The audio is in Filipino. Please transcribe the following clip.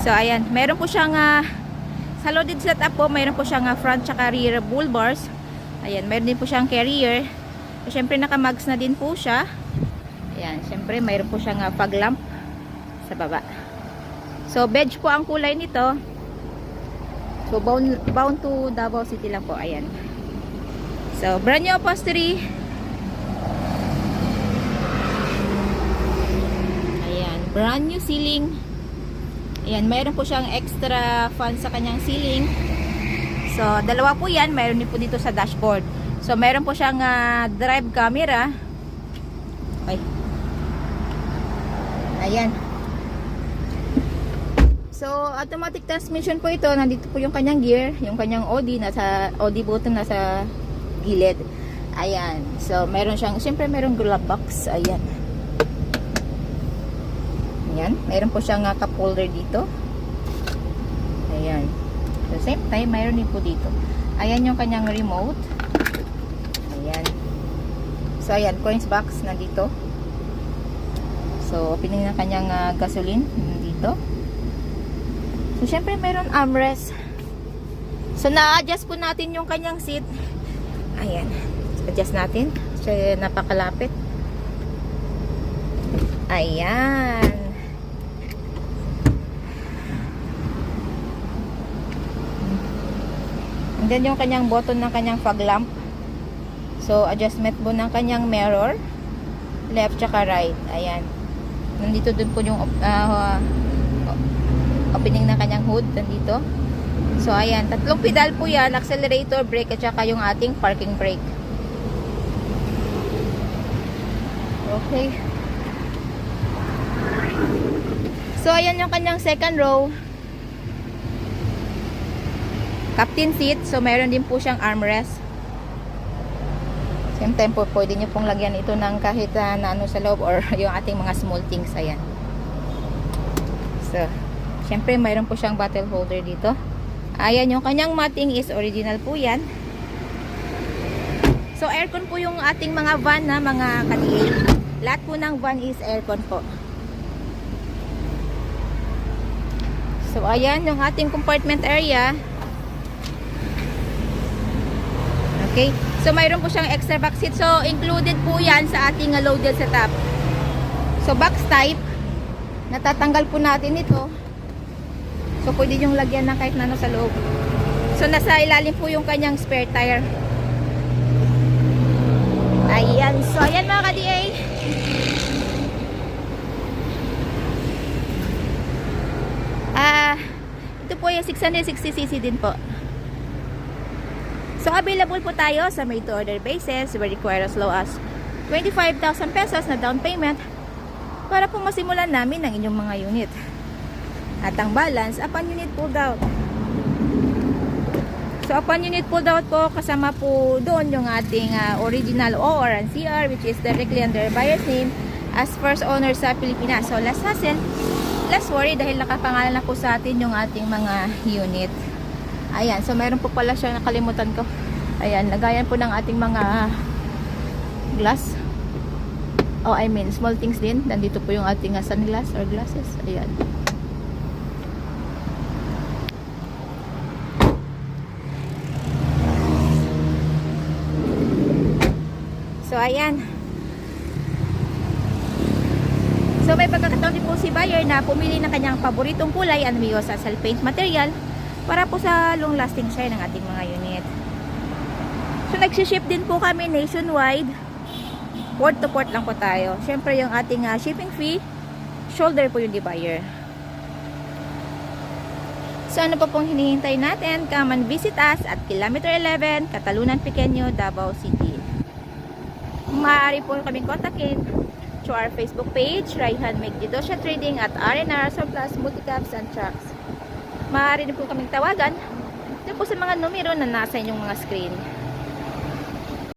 So ayan, meron po siyang sa loaded setup po, meron po siyang front tsaka rear bull bars. Ayan, meron din po siyang carrier. So, syempre naka-mags na din po siya. Ayan, syempre meron po siyang fog lamp sa baba. So beige po ang kulay nito. So bound to Davao City lang po. Ayan. So brand new upholstery. Ayan, brand new ceiling. Ayan, mayroon po siyang extra fan sa kanyang ceiling. So dalawa po yan, mayroon din po dito sa dashboard. So mayroon po siyang drive camera. Okay. Ayan. So, automatic transmission po ito. Nandito po yung kanyang gear. Yung kanyang OD. OD button nasa gilid. Ayan. So, meron siyang, siyempre meron glove box. Ayan. Ayan. Meron po siyang cup holder dito. Ayan. So, same time, meron din po dito. Ayan yung kanyang remote. Ayan. So, ayan. Coins box nandito. So, opening ng kanyang gasoline. Nandito. So, syempre, mayroon armrest. So, na-adjust po natin yung kanyang seat. Ayan. Adjust natin. So, napakalapit. Ayan. And then, yung kanyang button ng kanyang fog lamp. So, adjustment po ng kanyang mirror. Left tsaka right. Ayan. Nandito dun po yung opening ng kanyang hood nandito. So ayan, tatlong pedal po yan, accelerator, brake at saka yung ating parking brake. Okay. So ayan yung kanyang second row. Captain seat, so mayroon din po siyang armrest. Same time po, pwede nyo pong lagyan ito ng kahit na ano sa loob or yung ating mga small things. Ayan. So syempre, mayroon po siyang bottle holder dito. Ayan, yung kanyang matting is original po yan. So, aircon po yung ating mga van na mga ka-DA. Lahat po ng van is aircon po. So, ayan, yung ating compartment area. Okay. So, mayroon po siyang extra back seat. So, included po yan sa ating loaded setup. So, box type. Natatanggal po natin ito. So, pwede yung lagyan na kahit na ano sa loob. So, nasa ilalim po yung kanyang spare tire. Ayan. So, ayan mga ka-DA. Ito po yung 660cc din po. So, available po tayo sa made-to-order basis. We require as low as 25,000 pesos na down payment para po masimulan namin ang inyong mga unit. At ang balance, upon unit pulled out. So, upon unit pulled out po, kasama po doon yung ating original OR and CR, which is directly under buyer's name as first owner sa Pilipinas. So, less hassle, less worry dahil nakapangalan na po sa atin yung ating mga unit. Ayan, so mayroon po pala siya, nakalimutan ko. Ayan, lagayan po ng ating mga glass. Oh, I mean, small things din. Nandito po yung ating sunglass or glasses. Ayan. So, ayan. So, may pagkakataon din po si buyer na pumili ng kanyang paboritong kulay and may sa paint material para po sa long lasting shine ng ating mga unit. So, nagsiship din po kami nationwide. Port to port lang po tayo. Siyempre, yung ating shipping fee, shoulder po yung di buyer. So, ano pa pong hinihintay natin? Come and visit us at Kilometer 11, Catalunan Pequeño, Davao City. Maaari po kaming kontakin through our Facebook page, Raihan Megdidosya Trading at R&R Surplus Multicaps and Trucks. Maaari din po kaming tawagan dito po sa mga numero na nasa inyong mga screen.